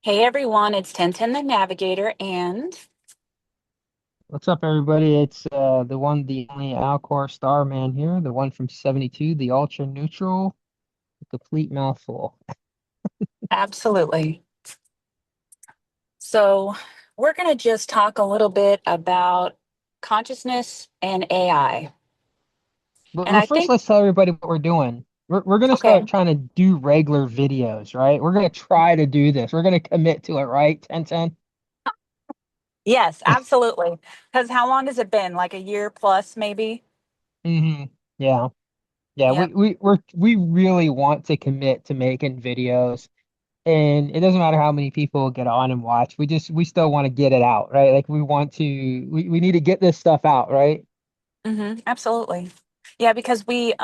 Hey everyone, it's 1010 the Navigator, and What's up, everybody? It's the one, the only Alcor Starman here, the one from 72, the ultra neutral, the complete mouthful. absolutely. So, we're going to just talk a little bit about consciousness and AI. And But I first, think, let's tell everybody what we're doing. We're gonna okay, start trying to do regular videos, right? We're gonna try to do this. We're gonna commit to it, right? 1010. yes, absolutely. Because how long has it been? Like a year plus, maybe? Mm-hmm. Yeah. Yeah, Yep. we really want to commit to making videos. And it doesn't matter how many people get on and watch. We still want to get it out, right? Like we need to get this stuff out, right? Absolutely. Yeah, because we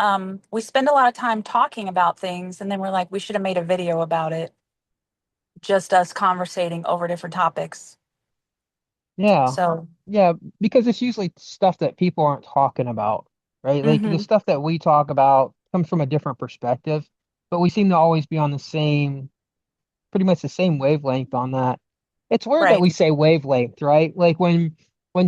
spend a lot of time talking about things, and then we're like, we should have made a video about it, just us conversating over different topics. Yeah. So, Yeah, because it's usually stuff that people aren't talking about, right? Like the hmm stuff that we talk about comes from a different perspective, but we seem to always be on the same, pretty much the same wavelength on that. It's weird that right. we say wavelength, right? Like when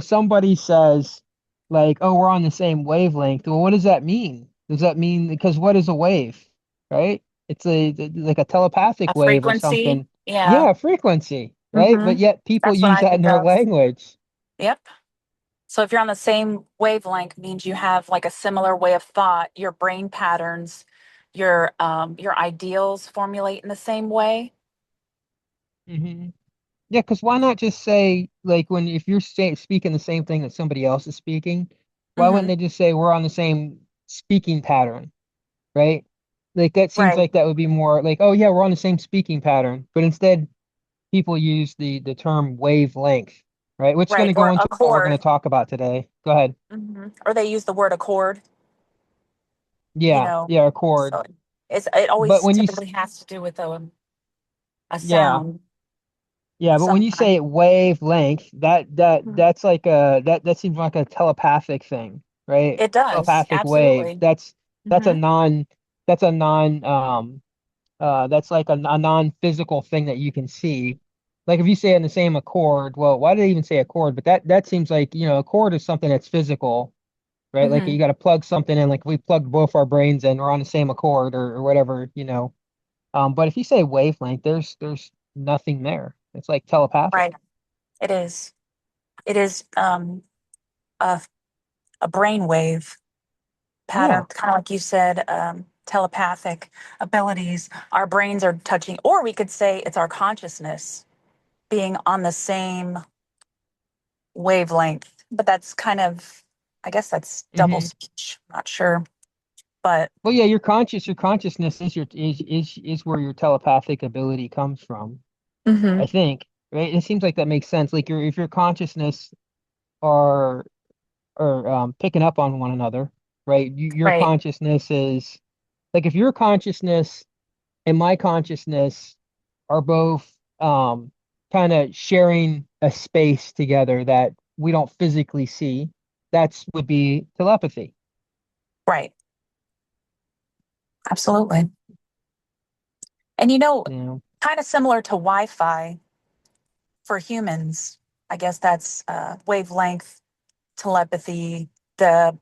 somebody says like, "Oh, we're on the same wavelength." Well, what does that mean? Does that mean because what is a wave, right? It's like a telepathic A wave or frequency. something. Yeah. Yeah, frequency, right? hmm But yet people That's what use I that in think their of. language. Yep. So if you're on the same wavelength, means you have like a similar way of thought. Your brain patterns, your ideals formulate in the same way. Hmm. Yeah, because why not just say like when if you're speaking the same thing that somebody else is speaking, why wouldn't hmm they just say we're on the same speaking pattern, right? Like that seems Right. like that would be more like, oh yeah, we're on the same speaking pattern. But instead, people use the term wavelength, right? Which is going Right. to go Or into what we're going accord. to talk about today. Go ahead. Or they use the word accord, you Yeah, know. yeah, accord. So it But always when typically has to do with a yeah, sound yeah, of but when some you kind. say wavelength, Mhm. that's like that seems like a telepathic thing, right? It does. Telepathic wave. Absolutely. That's a hmm non that's like a non-physical thing that you can see. Like if you say in the same accord, well, why did they even say accord? But that seems like, a chord is something that's physical, right? Like hmm you got to plug something in, like we plugged both our brains in, we're on the same accord or whatever. But if you say wavelength, there's nothing there. It's like telepathic. Right. It is. It is a a brainwave pattern, Yeah. kind of like you said, telepathic abilities. Our brains are touching, or we could say it's our consciousness being on the same wavelength. But that's kind of, I guess that's double Hmm. speech. Not sure, but Well, yeah, your consciousness is where your telepathic ability comes from, hmm I think. Right? It seems like that makes sense. Like your if your consciousness are picking up on one another, right? Your right. consciousness is like if your consciousness and my consciousness are both kind of sharing a space together that we don't physically see, that's would be telepathy. Right. Absolutely. And You know? kind of similar to Wi-Fi for humans, I guess that's wavelength telepathy, the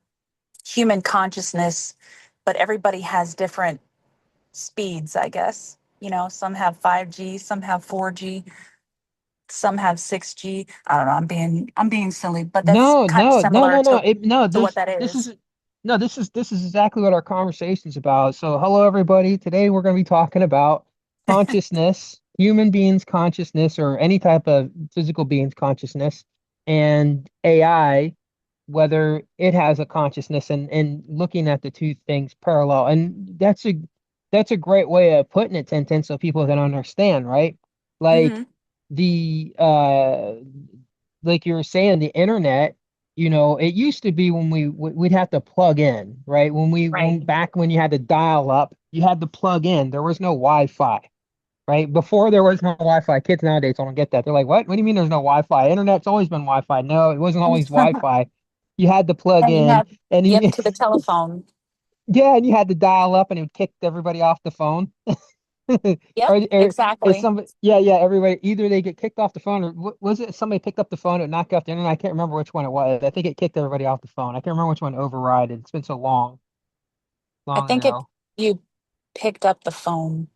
human consciousness, but everybody has different speeds, I guess. Some have 5G, some have 4G, some have 6G. I don't know, I'm being silly, but that's No, kind of no, no, similar no, no. to No, what that is. this is exactly what our conversation's about. So, hello everybody. Today we're going to be talking about consciousness, human beings' consciousness, or any type of physical being's consciousness, and AI, whether it has a consciousness, and looking at the two things parallel. And that's a great way of putting it, Tintin, so people can understand, right? Like hmm the like you were saying, the internet, it used to be when we'd have to plug in, right? Right. When back when you had to dial up, you had to plug in. There was no Wi-Fi, right? Before there was no Wi-Fi. Kids nowadays don't get that. They're like, "What? What do you mean there's no Wi-Fi? Internet's always been Wi-Fi." No, it wasn't always Wi-Fi. You had to plug And you in, have and yep you, to the telephone. yeah, and you had to dial up, and it kicked everybody off the phone. Yep, or is exactly. somebody, yeah, everybody, either they get kicked off the phone, or was it somebody picked up the phone and knocked off the internet? I can't remember which one it was. I think it kicked everybody off the phone. I can't remember which one overrided. It's been so I long think if ago. you picked up the phone,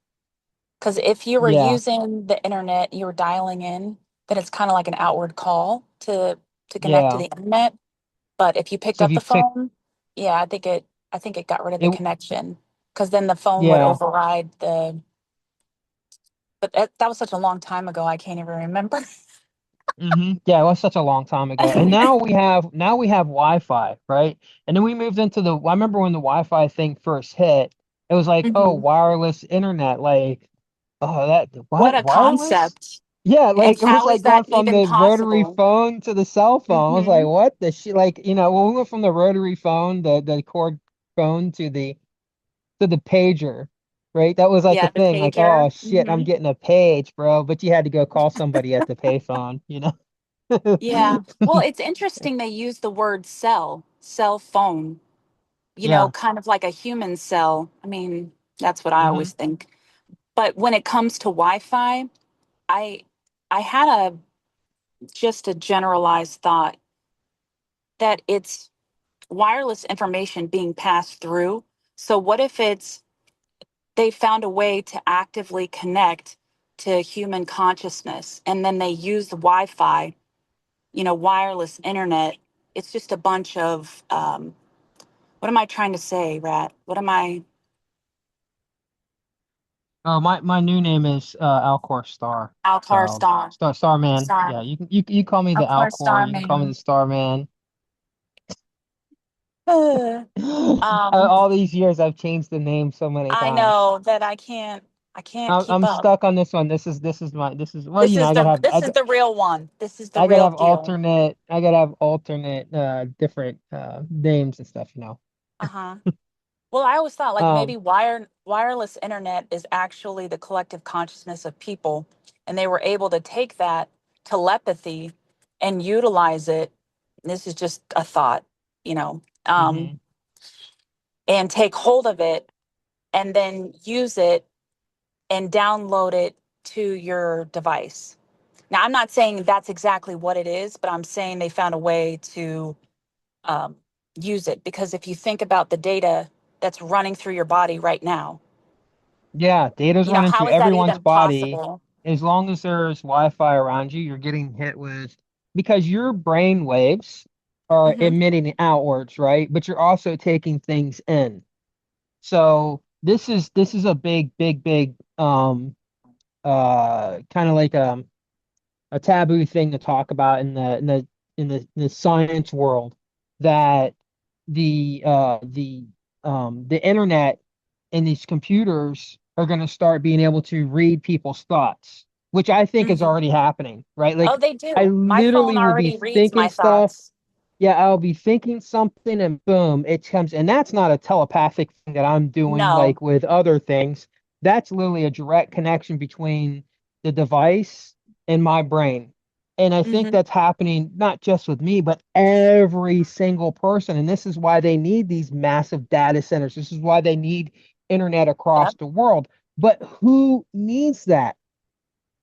because if you were Yeah, using the internet, you were dialing in, then it's kind of like an outward call to connect to yeah. the internet. But if you picked So if up you the pick phone, yeah, I think it got rid of the it, connection because then the phone would yeah. override the. But that was such a long time ago, I can't even remember. Yeah, it was such a long time ago. And now we have Wi-Fi, right? And then we moved into I remember when the Wi-Fi thing first hit, it was like, oh, Mhm. wireless internet, like, oh, that What what a wireless? concept! Yeah, And like it was how like is going that from even the rotary possible? phone to the cell phone. I was like, Hmm. what the shit? Like, when we went from the rotary phone, the cord phone to the pager, right? That was like the Yeah, the thing, like, pager. oh shit, I'm getting a page, bro. But you had to go call somebody at the payphone, you know? Yeah. Well, it's interesting they use the word cell phone, Yeah. kind of like a human cell. I mean, that's what I Hmm. always think. But when it comes to Wi-Fi, I I had a just a generalized thought that it's wireless information being passed through. So what if they found a way to actively connect to human consciousness and then they use the Wi-Fi, wireless internet. It's just a bunch of what am I trying to say, Rat? What am I? Oh, my new name is Alcor Star. Alcar So Star. Starman. Star. Yeah, you call me the Alcar Alcor, Star you can call me the man. Starman. um, All these years I've changed the name so many I times. know that I can't keep I'm up. stuck on this one. This is well, This is the real one. This is the I gotta real have deal. alternate different names and stuff, Uh-huh. Well, I always thought like Um, maybe wireless internet is actually the collective consciousness of people, and they were able to take that telepathy and utilize it. This is just a thought, you know, mhm. and take hold of it and then use it and download it to your device. Now, I'm not saying that's exactly what it is, but I'm saying they found a way to um, use it because if you think about the data that's running through your body right now, Yeah, data's running how through is that everyone's even body. possible? As long as there's Wi-Fi around you, you're getting hit with because your brain waves are Hmm. emitting outwards, right? But you're also taking things in. So this is a big kind of like a taboo thing to talk about in the science world that the internet and these computers are going to start being able to read people's thoughts, which I think is Hmm. already happening, right? Oh, Like they I do. My phone literally will be already reads thinking my stuff. thoughts. Yeah, I'll be thinking something and boom, it comes. And that's not a telepathic thing that I'm doing No. like with other things. That's literally a direct connection between the device and my brain. And I think Hmm. that's happening not just with me, but every single person. And this is why they need these massive data centers. This is why they need internet across Yep. the world. But who needs that?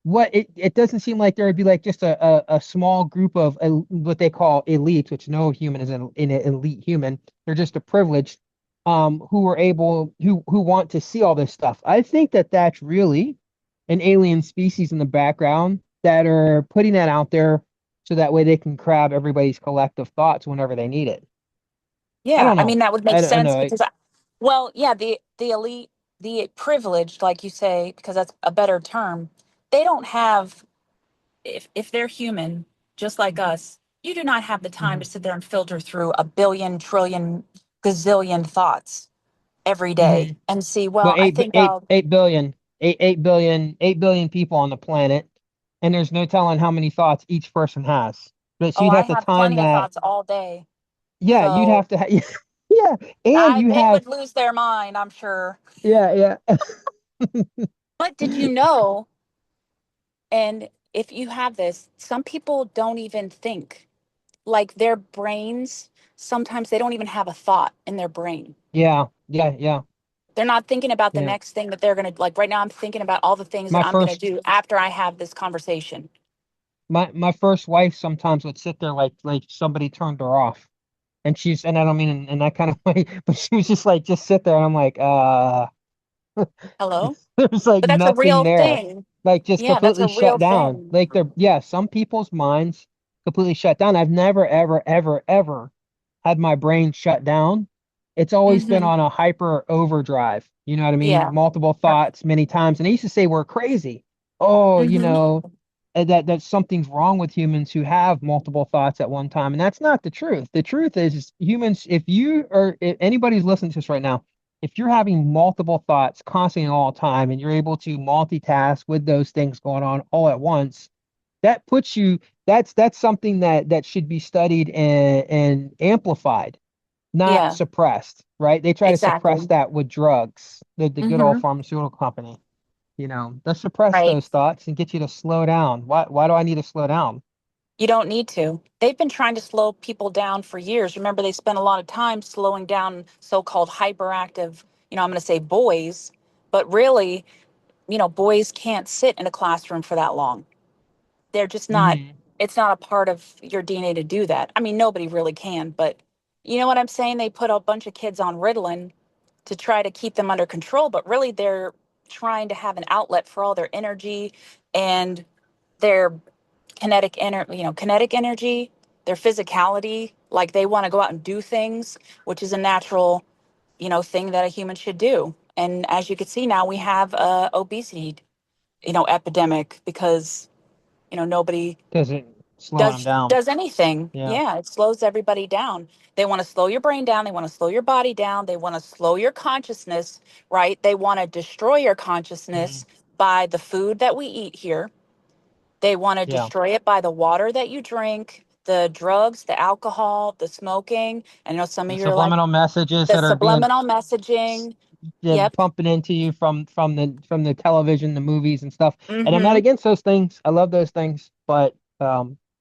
It doesn't seem like there would be like just a small group of what they call elites, which no human is an elite human. They're just a privileged who are able who want to see all this stuff. I think that that's really an alien species in the background that are putting that out there so that way they can grab everybody's collective thoughts whenever they need it. I Yeah. don't I know. mean, that would make I sense know. because, well, yeah, the elite, the privileged, like you say, because that's a better term, they don't have, if they're human, just like us, you do not have the time to Mhm, sit there and filter through a billion, trillion, gazillion thoughts every day mhm. and see, well, But I think I'll, 8 billion people on the planet, and there's no telling how many thoughts each person has. But so oh, you'd I have to have time plenty of that. thoughts all day. Yeah, you'd So have to. Yeah, and you they have. would lose their mind, I'm sure. Yeah. But did you know, and if you have this, some people don't even think. Like their brains, sometimes they don't even have a thought in their brain. Yeah. They're not thinking about the Yeah. next thing that they're going to, like right now I'm thinking about all the things that My I'm going to first do after I have this conversation. my first wife sometimes would sit there like somebody turned her off. And I don't mean in that kind of way, but she was just like just sit there and I'm like, Hello? there's like But that's a nothing real there. thing. Like just Yeah, that's a completely real shut down. thing. Like they're yeah, some people's minds completely shut down. I've never, ever, ever, ever had my brain shut down. It's always been Hmm. on a hyper overdrive. You know what I mean? Yeah. Multiple thoughts many times. And they used to say we're crazy. Oh, Hmm. that something's wrong with humans who have multiple thoughts at one time. And that's not the truth. The truth is humans, if anybody's listening to this right now, if you're having multiple thoughts constantly all the time and you're able to multitask with those things going on all at once, that puts you that's something that should be studied and amplified, not Yeah, suppressed, right? They try to suppress exactly. that with drugs, the good old Hmm. pharmaceutical company. They suppress Right. those thoughts and get you to slow down. Why do I need to slow down? You don't need to. They've been trying to slow people down for years. Remember, they spent a lot of time slowing down so-called hyperactive, I'm going to say boys, but really, boys can't sit in a classroom for that long. They're just not, Hmm. it's not a part of your DNA to do that. I mean, nobody really can, but you know what I'm saying? They put a bunch of kids on Ritalin to try to keep them under control, but really they're trying to have an outlet for all their energy and their kinetic energy, their physicality. Like they want to go out and do things, which is a natural, thing that a human should do. And as you can see now, we have a obesity, epidemic because nobody Doesn't slowing them does down. does anything. Yeah. Yeah, it slows everybody down. They want to slow your brain down, they want to slow your body down, they want to slow your consciousness, right? They want to destroy your Hmm. consciousness by the food that we eat here. They want to Yeah. destroy it by the water that you drink, the drugs, the alcohol, the smoking. I know some of The you are like subliminal messages the that are being subliminal messaging. Yep. pumping into you from the television, the movies and stuff. And I'm not Mm-hmm. against those things. I love those things, but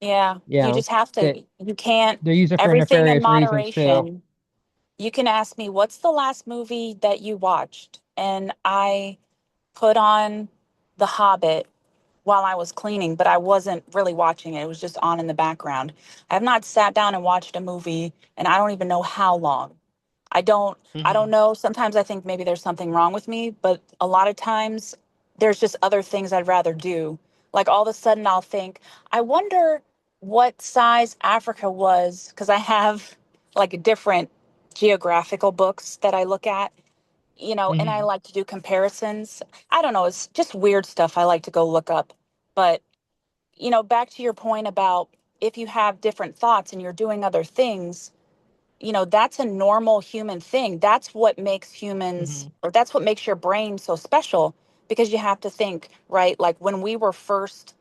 Yeah. You yeah, just have they to, you can't, they're used it for everything in nefarious reasons too. moderation. You can ask me, what's the last movie that you watched? And I put on The Hobbit while I was cleaning, but I wasn't really watching it. It was just on in the background. I have not sat down and watched a movie, and I don't even know how long. I don't Hmm. know. Sometimes I think maybe there's something wrong with me, but a lot of times there's just other things I'd rather do. Like all of a sudden I'll think, I wonder what size Africa was because I have like different geographical books that I look at, and I Hmm. like to do comparisons. I don't know, it's just weird stuff I like to go look up. But, back to your point about if you have different thoughts and you're doing other things, that's a normal human thing. That's what makes humans, Hmm. or that's what makes your brain so special because you have to think, right? Like when we were first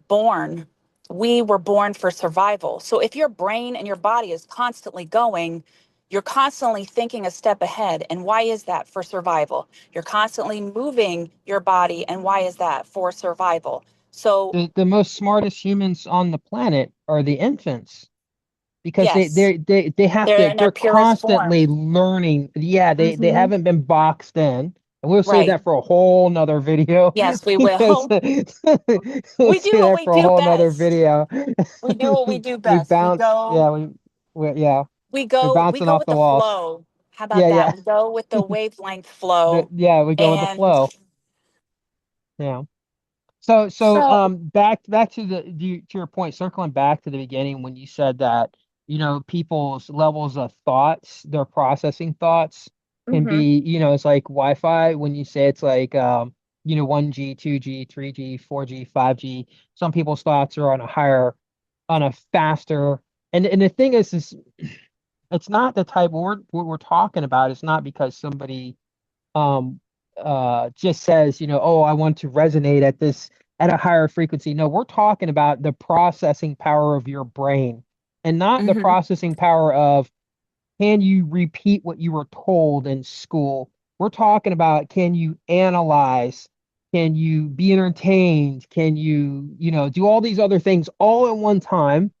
born, we were born for survival. So if your brain and your body is constantly going, you're constantly thinking a step ahead. And why is that? For survival. You're constantly moving your body. And why is that? For survival. So, The most smartest humans on the planet are the infants because they yes, they they they have they're to in their they're purest constantly form. learning. Yeah, they Hmm. haven't been boxed in. And we'll save Right. that for a whole nother video Yes, we because will. we'll We do save what that we for a do whole nother best. video. We do what we do We best. We bounce, go, yeah, yeah, we we're go, we bouncing go off with the the walls. flow. How about Yeah, that? yeah. We go with the wavelength flow. Yeah, we go with the And flow. Yeah. So so, back to to your point, circling back to the beginning when you said that, people's levels of thoughts, their processing thoughts can hmm. be, it's like Wi-Fi when you say it's like 1G, 2G, 3G, 4G, 5G. Some people's thoughts are on a faster and the thing is it's not the type what we're talking about. It's not because somebody um just says, oh, I want to resonate at a higher frequency. No, we're talking about the processing power of your brain and not the Hmm. processing power of can you repeat what you were told in school. We're talking about can you analyze, can you be entertained, can you, do all these other things all at one time,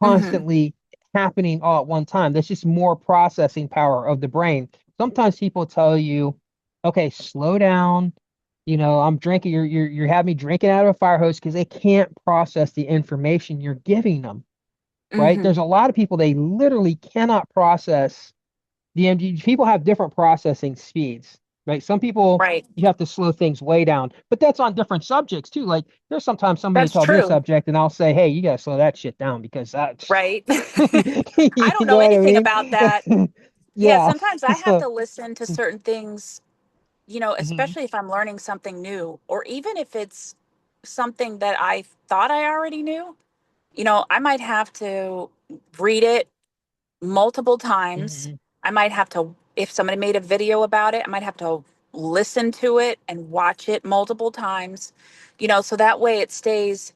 Hmm. constantly happening all at one time. That's just more processing power of the brain. Sometimes people tell you okay, slow down. I'm drinking, you're having me drinking out of a fire hose because they can't process the information you're giving them, right? Mm-hmm. There's a lot of people, they literally cannot process the MG. People have different processing speeds, right? Some people Right. you have to slow things way down, but that's on different subjects too. Like there's sometimes somebody That's tell me a true. subject and I'll say, hey, you gotta slow that shit down because that's Right. I you don't know know what I anything mean? about that. Yeah, Yeah. sometimes I have So, to listen to certain things, mhm, especially if I'm learning something new, or even if it's something that I thought I already knew. I might have to read it multiple times. mhm, I might have to, if somebody made a video about it, I might have to listen to it and watch it multiple times, so that way it stays,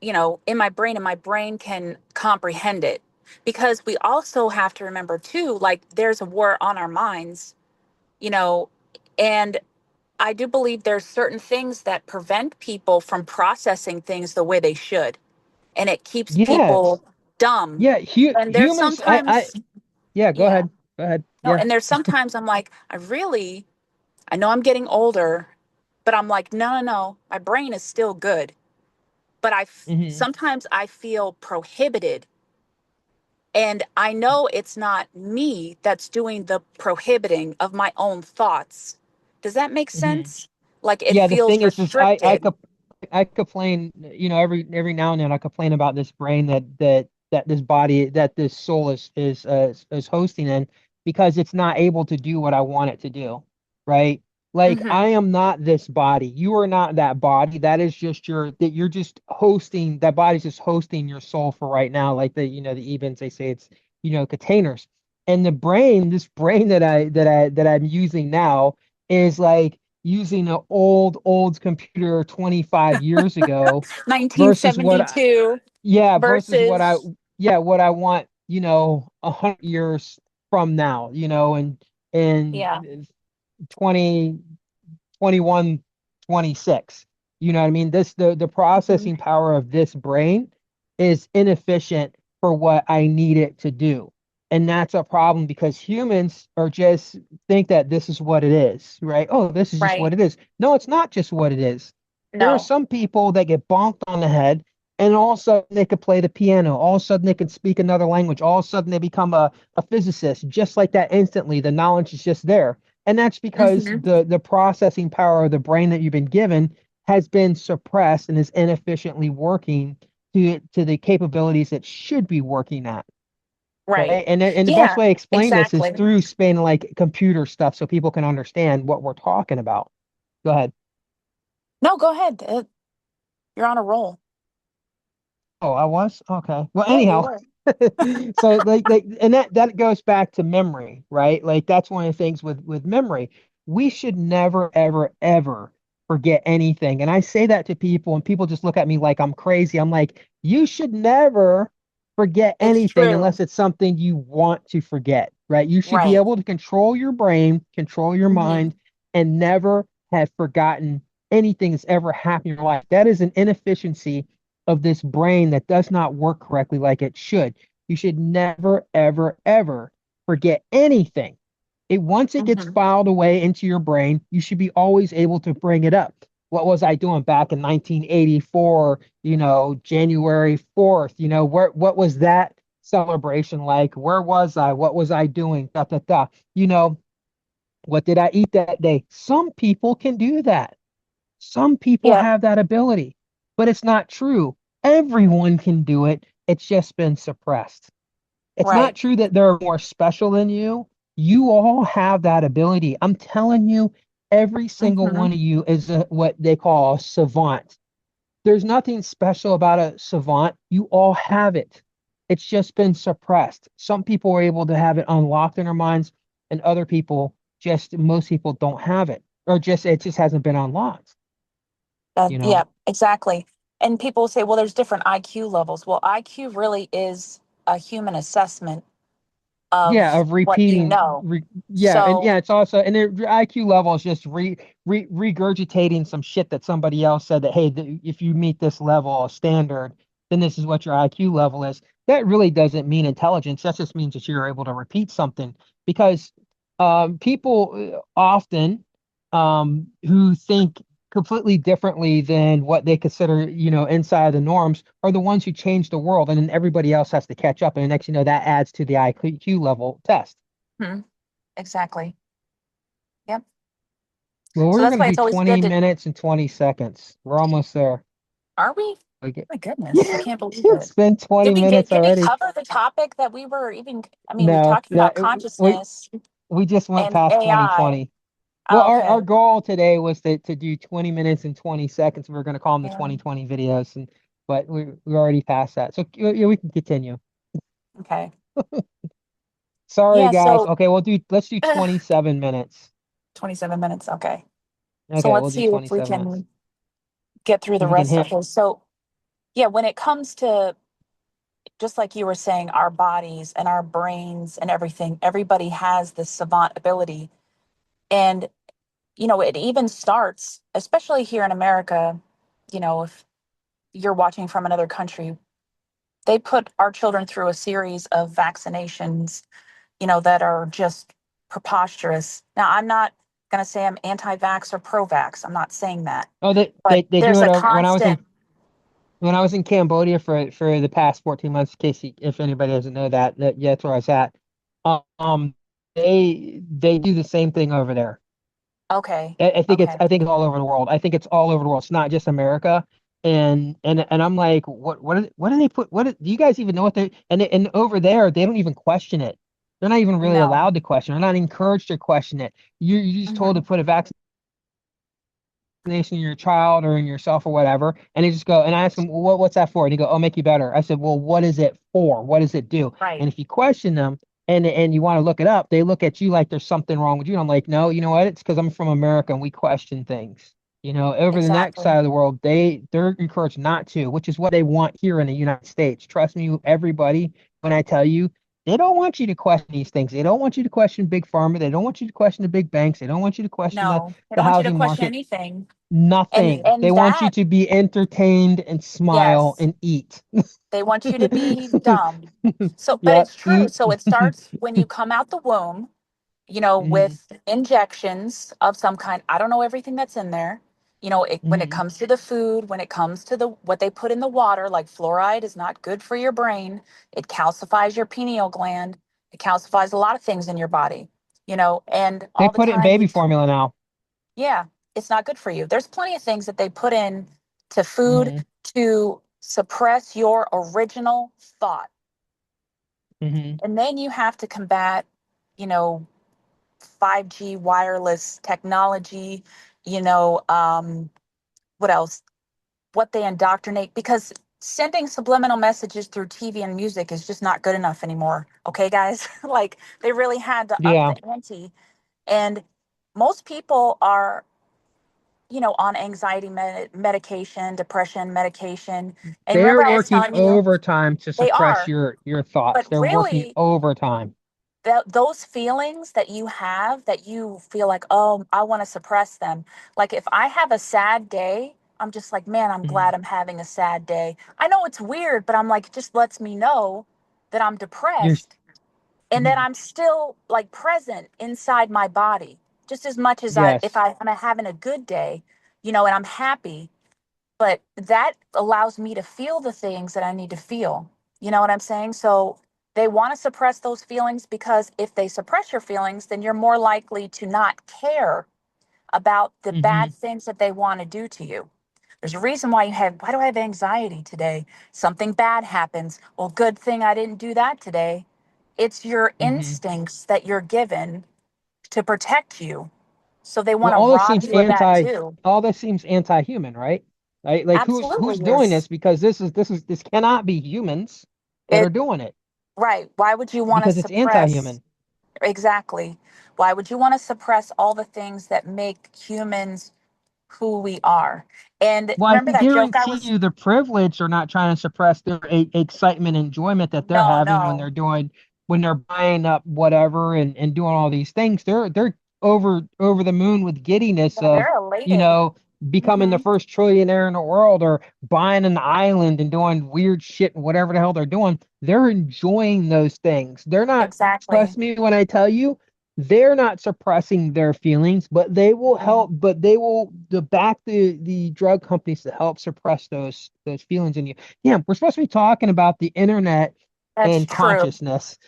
in my brain and my brain can comprehend it. Because we also have to remember too, like there's a war on our minds, you know, and I do believe there's certain things that prevent people from processing things the way they should. And it keeps yes. people dumb. Yeah, And there's humans I sometimes, yeah, go yeah, ahead. Go ahead. no, Yeah. and there's sometimes I'm like, I know I'm getting older, but I'm like, no, no, no, my brain is still good. But Hmm. sometimes I feel prohibited. And I know it's not me that's doing the prohibiting of my own thoughts. Does that make Hmm. sense? Like it Yeah, the feels thing is restricted. I complain, every now and then I complain about this brain that this body, that this soul is hosting in because it's not able to do what I want it to do, right? Like Hmm. I am not this body. You are not that body. That is just you're just hosting, that body's just hosting your soul for right now. Like the Ebens, they say it's, containers. And the brain, this brain that I'm using now is like using an old computer 25 years ago versus $1972 versus versus, what I want, 100 years from now, in yeah. 20 21 26. You know what I mean? The Mhm. processing power of this brain is inefficient for what I need it to do. And that's a problem because humans are just think that this is what it is, right? Oh, this is just what Right. it is. No, it's not just what it is. There are No. some people that get bonked on the head and all of a sudden they could play the piano. All of a sudden they can speak another language. All of a sudden they become a physicist just like that instantly. The knowledge is just there. And that's because Hmm. the processing power of the brain that you've been given has been suppressed and is inefficiently working to the capabilities that should be working at. Right. Right. And the best Yeah, way to explain this is exactly. through span like computer stuff so people can understand what we're talking about. Go ahead. No, go ahead. You're on a roll. Oh, I was? Okay. Well, Yeah, you anyhow, were. so and that goes back to memory, right? Like that's one of the things with memory. We should never, ever, ever forget anything. And I say that to people, and people just look at me like I'm crazy. I'm like, you should never forget It's anything true. unless it's something you want to forget, right? You should be Right. able to control your brain, control your Hmm. mind, and never have forgotten anything that's ever happened in your life. That is an inefficiency of this brain that does not work correctly like it should. You should never, ever, ever forget anything. Once it gets Hmm. filed away into your brain, you should be always able to bring it up. What was I doing back in 1984, January 4th? What was that celebration like? Where was I? What was I doing? Da, da, da. You know, what did I eat that day? Some people can do that. Some people Yep. have that ability, but it's not true. Everyone can do it. It's just been suppressed. It's not Right. true that they're more special than you. You all have that ability. I'm telling you, every single Hmm. one of you is what they call a savant. There's nothing special about a savant. You all have it. It's just been suppressed. Some people are able to have it unlocked in their minds, and other people most people don't have it, or just it just hasn't been unlocked, you Yeah, know? exactly. And people say, well, there's different IQ levels. Well, IQ really is a human assessment Yeah, of of what you repeating, know. yeah, and So, yeah, it's also and the IQ level is just regurgitating some shit that somebody else said that hey, if you meet this level of standard, then this is what your IQ level is. That really doesn't mean intelligence. That just means that you're able to repeat something because people often. who think completely differently than what they consider, inside the norms, are the ones who change the world, and then everybody else has to catch up. And the next, that adds to the IQ level test. Hmm. Exactly. Yep. Well, So we're that's going why to do it's always 20 good to, minutes and 20 seconds. We're almost there. are we? Okay. My goodness, I Yeah, can't believe it. it's been 20 minutes Did we already. cover the topic that we were even, I mean, we No, talked about that we consciousness we just went and past AI. 2020. Well, Oh, our okay. goal today was to do 20 minutes and 20 seconds. We are going to call them the Yeah. 2020 videos, but we're already past that. So yeah, we can continue. Okay. Sorry, Yeah, guys. so Okay, let's do 27 minutes. 27 minutes. Okay. So Okay, we'll let's do see if we 27 minutes. can get through the If you can rest of hit. this. So, yeah, when it comes to, just like you were saying, our bodies and our brains and everything, everybody has this savant ability. And, it even starts, especially here in America, if you're watching from another country, they put our children through a series of vaccinations, that are just preposterous. Now, I'm not going to say I'm anti-vax or pro-vax. I'm not saying that. Oh, But they do there's it a over constant, when I was in Cambodia for the past 14 months. In case if anybody doesn't know that, yeah, that's where I was at. Um, they do the same thing over there. okay, I okay, think it's all over the world. I think it's all over the world. It's not just America. And I'm like, what do they put? Do you guys even know what they? And over there, they don't even question it. They're not even really no. allowed to question. They're not encouraged to question it. You're just told to Hmm. put a vaccination in your child or in yourself or whatever. And they just go, and I ask them, well, what's that for? And he go, oh, make you better. I said, well, what is it for? What does it do? Right, And if you question them and you want to look it up, they look at you like there's something wrong with you. And I'm like, no, you know what? It's because I'm from America and we question things. Over the next exactly. side of the world, they're encouraged not to, which is what they want here in the United States. Trust me, everybody, when I tell you, they don't want you to question these things. They don't want you to question big pharma. They don't want you to question the big banks. They don't want you to question No, I the don't want you to housing question market. anything. And Nothing. They and want you that, to be entertained and smile yes, and eat. they want you to be dumb. So, but Yep, it's true. eat. So it starts when you come out the womb, Hmm. with injections of some kind. I don't know everything that's in there. When it Hmm. comes to the food, when it comes to the what they put in the water, like fluoride is not good for your brain. It calcifies your pineal gland. It calcifies a lot of things in your body. And They all the put it in time baby formula now. yeah, it's not good for you. There's plenty of things that they put in to food Hmm. to suppress your original thought. Hmm. And then you have to combat, you know, 5G wireless technology, you know, what else? What they indoctrinate, because sending subliminal messages through TV and music is just not good enough anymore. Okay, guys? Like they really had to up Yeah, the ante. And most people are, on anxiety medication, depression medication. And they're remember, I was working telling you, overtime to they suppress are, your but thoughts. They're working really, overtime. those feelings that you have that you feel like, oh, I want to suppress them. Like if I have a sad day, I'm just like, man, I'm Hmm. glad I'm having a sad day. I know it's weird, but I'm like, it just lets me know that I'm You're. depressed and that Mhm. I'm still like present inside my body just as much as if Yes. I'm having a good day, and I'm happy. But that allows me to feel the things that I need to feel. You know what I'm saying? So they want to suppress those feelings because if they suppress your feelings, then you're more likely to not care about the bad Hmm. things that they want to do to you. There's a reason why do I have anxiety today? Something bad happens. Well, good thing I didn't do that today. It's your Hmm. instincts that you're given to protect you. So they Well, want to rob you of that too. all this seems anti-human, right? Right? Like who's Absolutely doing this? is. Because this cannot be humans that are It doing it Right. Why would you want to because it's suppress? anti-human. Exactly. Why would you want to suppress all the things that make humans who we are? And Well, I remember can that joke I guarantee was, you the privileged are not trying to suppress their excitement and enjoyment that they're no, having no. when they're buying up whatever and doing all these things. They're over the moon with giddiness Yeah, of, they're you elated. know, becoming the Hmm. first trillionaire in the world or buying an island and doing weird shit and whatever the hell they're doing. They're enjoying those things. They're not, Exactly. trust me when I tell you, they're not suppressing their feelings, but they will help, but they will back the drug companies to help suppress those feelings in you. Yeah, we're supposed to be talking about the internet That's and true. consciousness.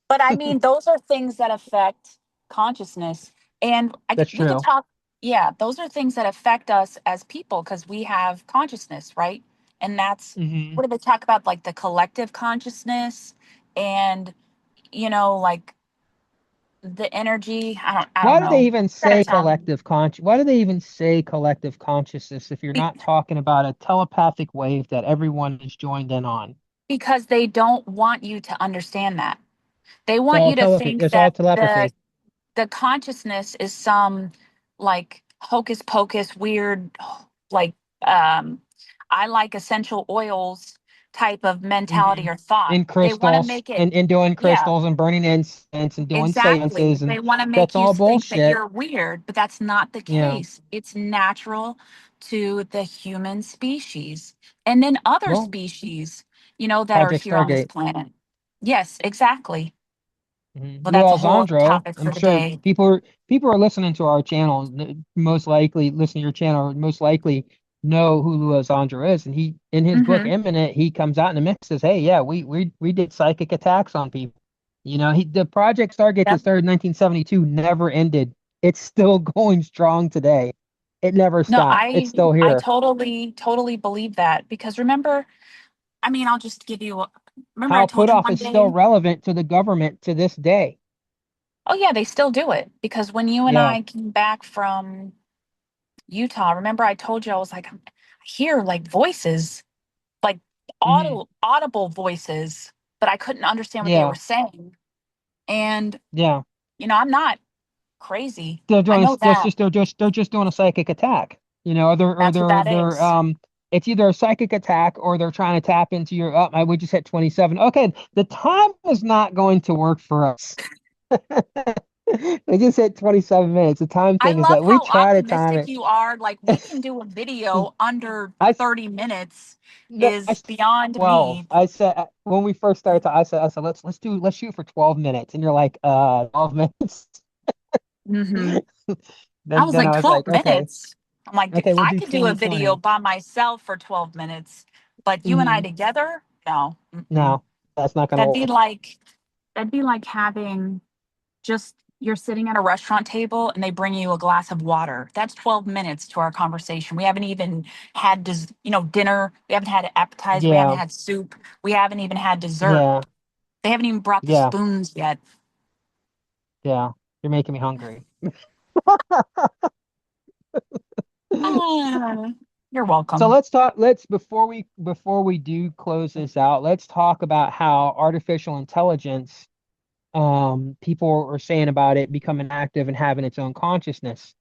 But I mean, those are things that affect consciousness. And That's we can true. talk, yeah, those are things that affect us as people because we have consciousness, right? And that's Hmm. what do they talk about? Like the collective consciousness and, like the energy. I don't Why do they know. even Got a say term collective Why do they even say collective consciousness if you're Be- not talking about a telepathic wave that everyone is joined in on? because they don't want you to understand that. They want you to think It's all that the telepathy. the consciousness is some like hocus pocus weird like um I like essential oils type of Hmm. mentality or thought. In They want to crystals make it, and doing yeah, crystals and burning incense and doing exactly. seances, and They want to make that's you all think that bullshit. you're weird, but that's not the Yeah. case. It's natural to the human species and then other Well, species, that are Project here on this Stargate. planet. Yes, exactly. But Lou that's a whole other Alessandro. topic I'm for the sure day. people are listening to our channel. Most likely listen to your channel. Most likely know who Lou Alessandro is. And he, in his book Hmm. Imminent, he comes out in the mix says, "Hey, yeah, we did psychic attacks on people." The Project Stargate that Yep. started in 1972 never ended. It's still going strong today. It never No, stopped. It's I still I here. totally believe that because remember, I mean, I'll just give you. Remember, I Hal told you Puthoff one is still day. relevant to the government to this day. Oh yeah, they still do it because when you and Yeah. I came back from Utah, remember I told you I was like, I hear like voices, like Hmm. audible voices, but I couldn't understand what they were Yeah. saying. And Yeah. I'm not crazy. They're I doing know that. they're just doing a psychic attack. That's what that They're is. it's either a psychic attack or they're trying to tap into your we just hit 27. Okay, the time is not going to work for us. We just hit 27 minutes. The time I thing is love that we how try to time optimistic it. you are. Like we can do a video under I 30 minutes no, I is said beyond 12. me. I said when we first started, I said let's shoot for 12 minutes, and you're like 12 minutes. Hmm. I Then was like I was 12 like, okay, minutes. I'm like, okay, we'll I do could do a 20 video 20. by myself for 12 minutes, but you and I Hmm. together, no. Mm-mm. No, that's not gonna That'd be work. like that'd be like having just you're sitting at a restaurant table and they bring you a glass of water. That's 12 minutes to our conversation. We haven't even had dinner. We haven't had appetizer. We haven't Yeah, had soup. We haven't even had dessert. yeah, They haven't even brought the yeah, spoons yet. yeah. You're making me hungry. Ah, you're So welcome. let's talk. Let's before we do close this out, let's talk about how artificial intelligence, people are saying about it becoming active and having its own consciousness.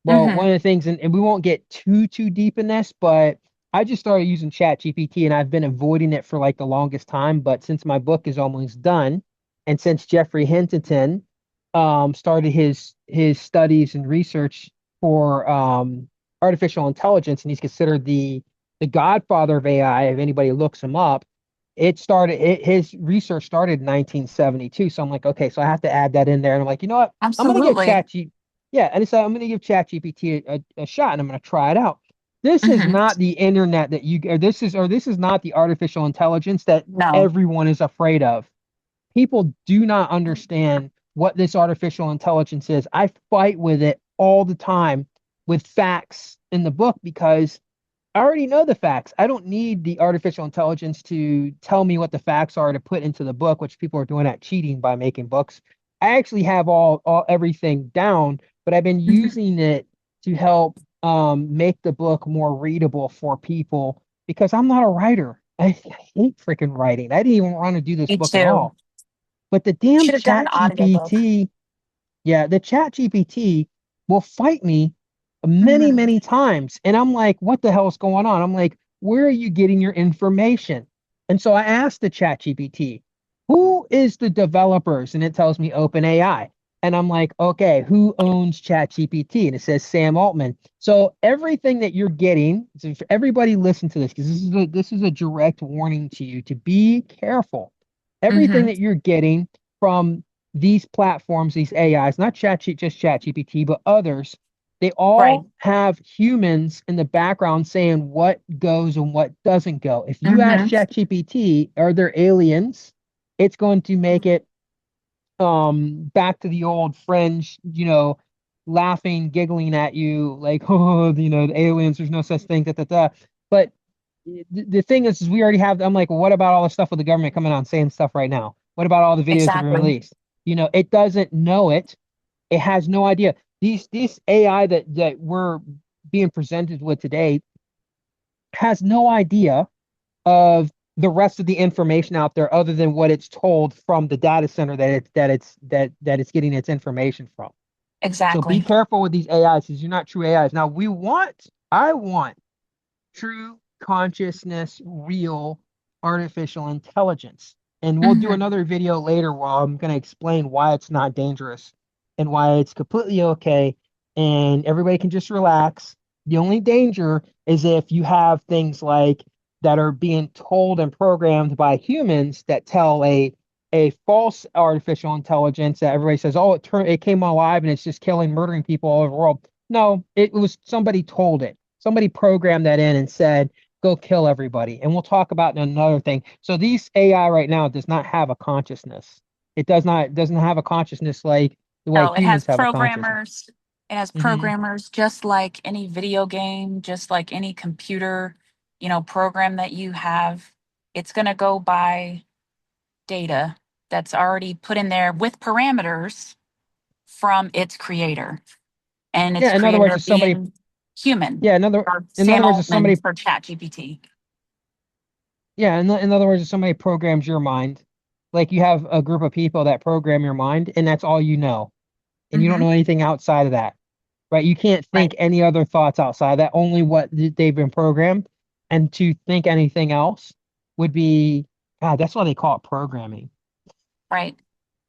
Well, one Hmm. of the things, and we won't get too deep in this, but I just started using ChatGPT and I've been avoiding it for like the longest time. But since my book is almost done, and since Jeffrey Hinton started his studies and research for artificial intelligence, and he's considered the godfather of AI. If anybody looks him up, his research started in 1972. So I'm like, okay, so I have to add that in there. And I'm like, you know what? I'm gonna give Absolutely. ChatGPT, yeah, and so I'm gonna give ChatGPT a shot, and I'm gonna try it out. This is Hmm. not the internet or this is not the artificial intelligence that No. everyone is afraid of. People do not understand what this artificial intelligence is. I fight with it all the time with facts in the book because I already know the facts. I don't need the artificial intelligence to tell me what the facts are to put into the book, which people are doing at cheating by making books. I actually have all everything down, but I've been Mhm. using it to help make the book more readable for people because I'm not a writer. I hate freaking writing. I didn't even want to do this Me book at too. all. But the damn Should have done an chat audiobook. GPT, yeah, the chat GPT will fight me Hmm. many times. And I'm like, what the hell is going on? I'm like, where are you getting your information? And so I asked the chat GPT, who is the developers? And it tells me OpenAI. And I'm like, okay, who owns ChatGPT? And it says Sam Altman. So everything that you're getting, so for everybody listen to this because this is a direct warning to you to be careful. Everything Hmm. that you're getting from these platforms, these AIs, not just ChatGPT, but others, they Right. all have humans in the background saying what goes and what doesn't go. If you ask Mm-hmm. ChatGPT, are there aliens? It's going to make it back to the old French, laughing, giggling at you, like, oh, the aliens, there's no such thing, da, da, da. But the thing is we already have, I'm like, well, what about all the stuff with the government coming on saying stuff right now? What about all the videos that have been Exactly. released? It doesn't know it. It has no idea. These AI that we're being presented with today has no idea of the rest of the information out there other than what it's told from the data center that it's getting its information from. So be Exactly. careful with these AIs because you're not true AIs. Now I want true consciousness, real artificial intelligence. And we'll do Mm-hmm. another video later where I'm going to explain why it's not dangerous and why it's completely okay and everybody can just relax. The only danger is if you have things like that are being told and programmed by humans that tell a false artificial intelligence that everybody says, oh, it came alive and it's just killing, murdering people all over the world. No, it was somebody told it. Somebody programmed that in and said, go kill everybody. And we'll talk about another thing. So these AI right now does not have a consciousness. It doesn't have a consciousness like the way No, it has humans have a consciousness. programmers. It has Hmm. programmers just like any video game, just like any computer, program that you have. It's going to go by data that's already put in there with parameters from its creator, and its Yeah, in other words, creator if somebody being human yeah, or in Sam other words, if Altman somebody for ChatGPT. yeah, in other words, if somebody programs your mind, like you have a group of people that program your mind and that's all you know, and you don't Mm-hmm. know anything outside of that. Right? You can't Right. think any other thoughts outside that, only what they've been programmed. And to think anything else would be, God, that's why they call it programming. Right.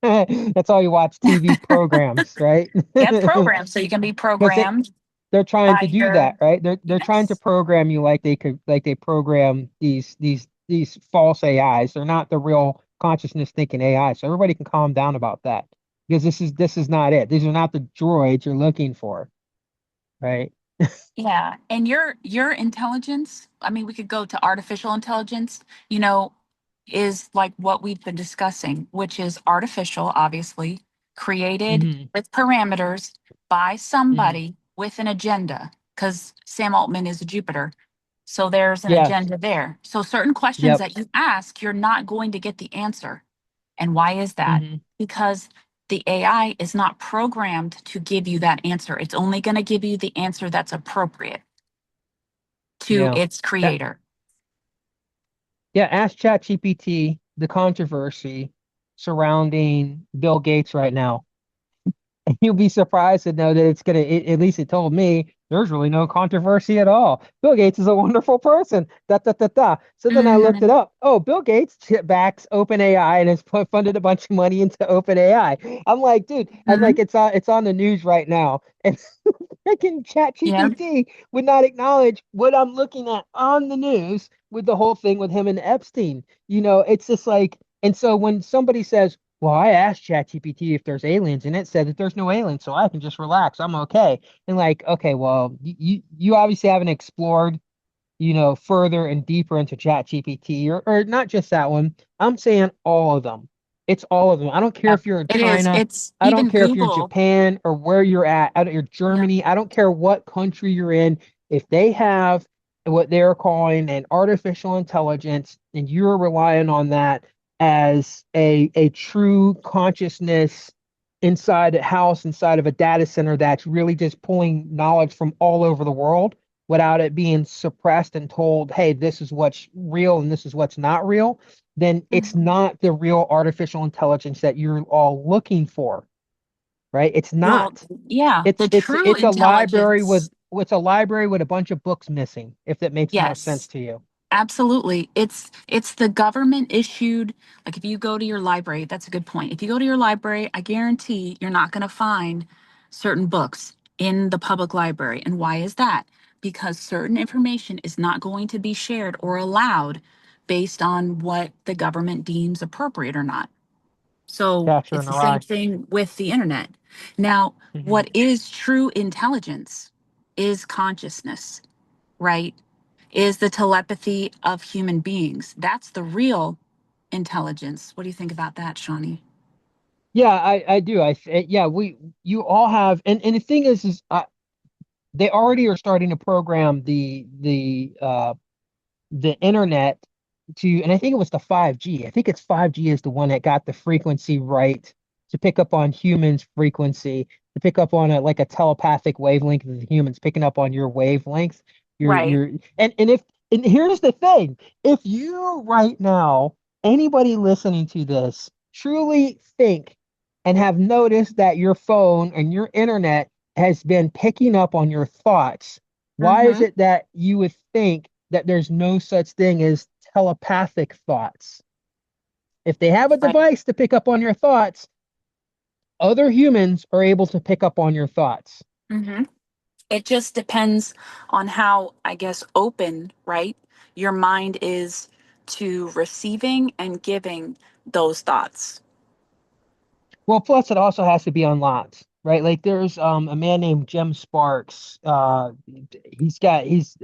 That's all you watch TV programs, right? Get programmed so you can be Because programmed they're trying to by do your that, right? They're trying to yes. program you like they program these false AIs. They're not the real consciousness thinking AI. So everybody can calm down about that. Because this is not it. These are not the droids you're looking for, right? Yeah, and your intelligence, I mean, we could go to artificial intelligence, you know, is like what we've been discussing, which is artificial, obviously, created Hmm. with parameters by Hmm. somebody with an agenda, because Sam Altman is a Jupiter. So there's an Yes. agenda there. So certain questions Yep. that you ask, you're not going to get the answer. And why is that? Hmm. Because the AI is not programmed to give you that answer. It's only going to give you the answer that's appropriate to Yeah. its That, creator. yeah. Ask ChatGPT the controversy surrounding Bill Gates right now. You'll be surprised to know that at least it told me there's really no controversy at all. Bill Gates is a wonderful person. Da, da, da, da. So then I looked it Mhm. up. Oh, Bill Gates backs OpenAI and has funded a bunch of money into OpenAI. I'm like, dude, I'm like, Mhm. it's on the news right now. And freaking Yeah. ChatGPT would not acknowledge what I'm looking at on the news with the whole thing with him and Epstein. It's just like, and so when somebody says, well, I asked ChatGPT if there's aliens, and it said that there's no aliens, so I can just relax. I'm okay. And like, okay, well, you obviously haven't explored, further and deeper into ChatGPT, or not just that one. I'm saying all of them. It's all of them. I don't care Yeah. if you're in It is. China. It's I don't even care if you're Google. Japan or where you're at. You're Yeah. Germany. I don't care what country you're in. If they have what they're calling an artificial intelligence, and you're relying on that as a true consciousness inside a house, inside of a data center that's really just pulling knowledge from all over the world without it being suppressed and told, hey, this is what's real and this is what's not real, then it's Mhm. not the real artificial intelligence that you're all looking for, right? It's Well, not. yeah, It's the it's true it's a library with intelligence. a library with a bunch of books missing, if that makes more sense Yes. to you. Absolutely. It's the government issued, like if you go to your library, that's a good point. If you go to your library, I guarantee you're not going to find certain books in the public library. And why is that? Because certain information is not going to be shared or allowed based on what the government deems appropriate or not. So Catcher it's in the the same Rye. thing with the internet. Now, Hmm. what is true intelligence is consciousness, right? Is the telepathy of human beings. That's the real intelligence. What do you think about that, Shawnee? Yeah, I do. Yeah, you all have, and the thing is they already are starting to program the internet to, and I think it was the 5G. I think it's 5G is the one that got the frequency right to pick up on humans' frequency, to pick up on a like a telepathic wavelength of the humans picking up on your wavelength. Right. Your and if and here's the thing, if you right now, anybody listening to this, truly think and have noticed that your phone and your internet has been picking up on your thoughts, why is Mm-hmm. it that you would think that there's no such thing as telepathic thoughts? If they have a Right. device to pick up on your thoughts, other humans are able to pick up on your thoughts. Mm-hmm. It just depends on how, I guess, open, right, your mind is to receiving and giving those thoughts. Well, plus it also has to be unlocked, right? Like there's a man named Jim Sparks. He's got he's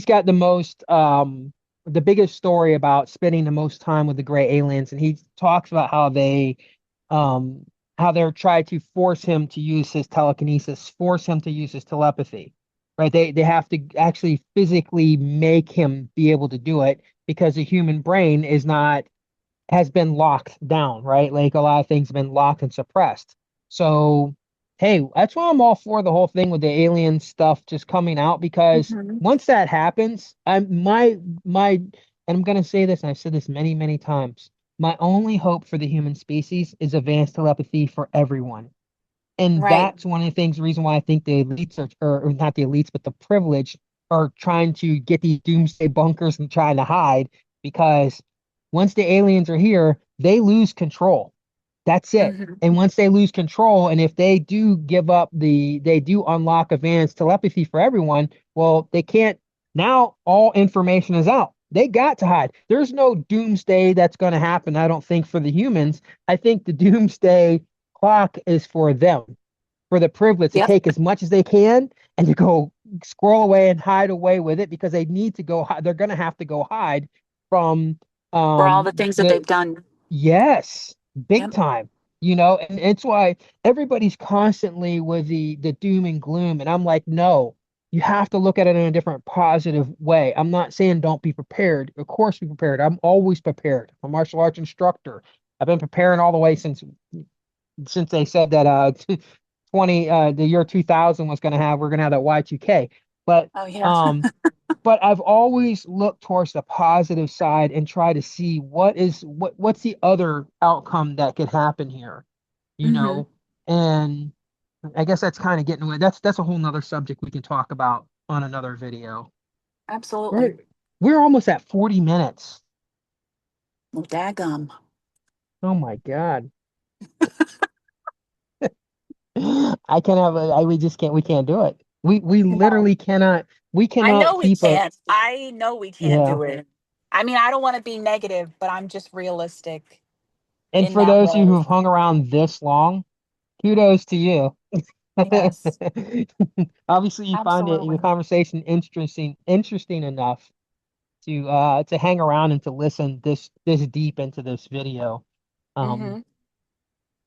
got the biggest story about spending the most time with the gray aliens, and he talks about um how they're trying to force him to use his telekinesis, force him to use his telepathy. Right? They have to actually physically make him be able to do it because the human brain is not has been locked down, right? Like a lot of things have been locked and suppressed. So, hey, that's why I'm all for the whole thing with the alien stuff just coming out because Hmm. once that happens, and I'm gonna say this, and I've said this many, many times. My only hope for the human species is advanced telepathy for everyone. And Right. that's one of the things, the reason why I think the elites or not the elites, but the privileged are trying to get these doomsday bunkers and trying to hide because once the aliens are here, they lose control. That's it. Hmm. And once they lose control, and if they do they do unlock advanced telepathy for everyone, well, they can't, now all information is out. They got to hide. There's no doomsday that's going to happen, I don't think, for the humans. I think the doomsday clock is for them, for the privilege to Yep. take as much as they can and to go squirrel away and hide away with it because they need to go hide. They're going to have to go hide from For all the things that the they've done. yes, big Yep. time. And it's why everybody's constantly with the doom and gloom. And I'm like, no, you have to look at it in a different positive way. I'm not saying don't be prepared. Of course, be prepared. I'm always prepared. I'm a martial arts instructor. I've been preparing all the way since they said that 20 the year 2000 was going to have we're going to have that Y2K. But Oh, yeah. um but I've always looked towards the positive side and try to see what's the other outcome that could happen here, you Hmm. know. And I guess that's kind of getting away. That's a whole nother subject we can talk about on another video. Absolutely. We're we're almost at 40 minutes. Well, daggum. Oh my God. I can't have a, I we just can't we can't do it. We No. literally cannot, we I cannot know we keep a can't. I know we can't yeah. do it. I mean, I don't want to be negative, but I'm just realistic And in for that those of you way. who've hung around this long, kudos to you. Yes, Obviously, you find it the absolutely. conversation interesting enough to hang around and to listen this deep into this video. Um, Hmm.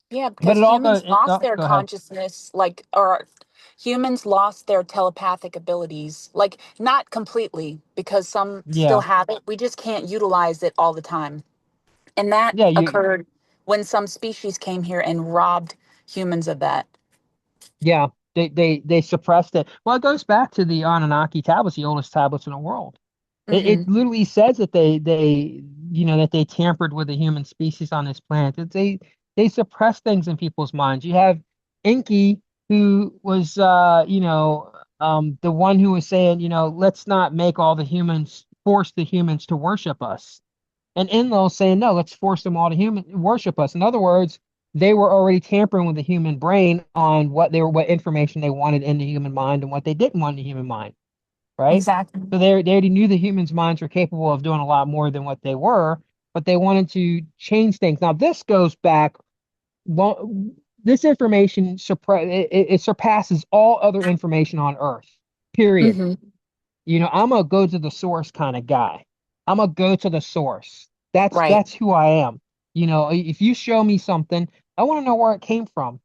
Yeah, but because it all humans goes. lost Oh, their go ahead. consciousness, like, or humans lost their telepathic abilities, like, not completely, because some still Yeah, have it. We just can't utilize it all the time. And that yeah, occurred when some species came here and robbed humans of that. yeah. They suppressed it. Well, it goes back to the Anunnaki tablets, the oldest tablets in the world. It Hmm. literally says that that they tampered with the human species on this planet. That they suppress things in people's minds. You have Enki, who was the one who was saying, let's not make all the humans force the humans to worship us. And Enlil saying, no, let's force them all to human worship us. In other words, they were already tampering with the human brain on what information they wanted in the human mind and what they didn't want in the human mind, right? Exactly. So they already knew the humans' minds were capable of doing a lot more than what they were. but they wanted to change things. Now, this goes back this information it surpasses all other information on Earth. Period. Hmm. I'm a go to the source kind of guy. I'm a go to the source. That's Right. that's who I am. If you show me something, I want to know where it came from.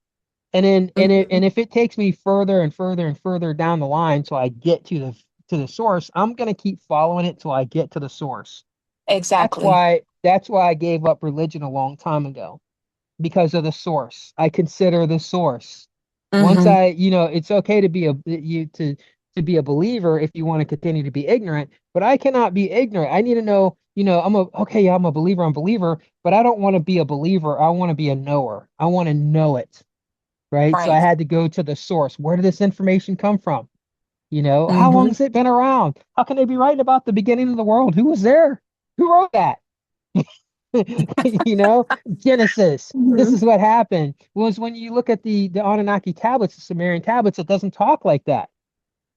And then Hmm. and if it takes me further and further and further down the line till I get to the source, I'm gonna keep following it till I get to the source. That's Exactly. why that's why I gave up religion a long time ago because of the source. I consider the source. Once Hmm. it's okay to be to be a believer if you want to continue to be ignorant, but I cannot be ignorant. I need to know, yeah, I'm a believer, but I don't want to be a believer. I want to be a knower. I want to know it, right? So I Right. had to go to the source. Where did this information come from? How long Hmm. has it been around? How can they be writing about the beginning of the world? Who was there? Who wrote that? you know, Genesis. This Hmm. is what happened. Was when you look at the Anunnaki tablets, the Sumerian tablets, it doesn't talk like that.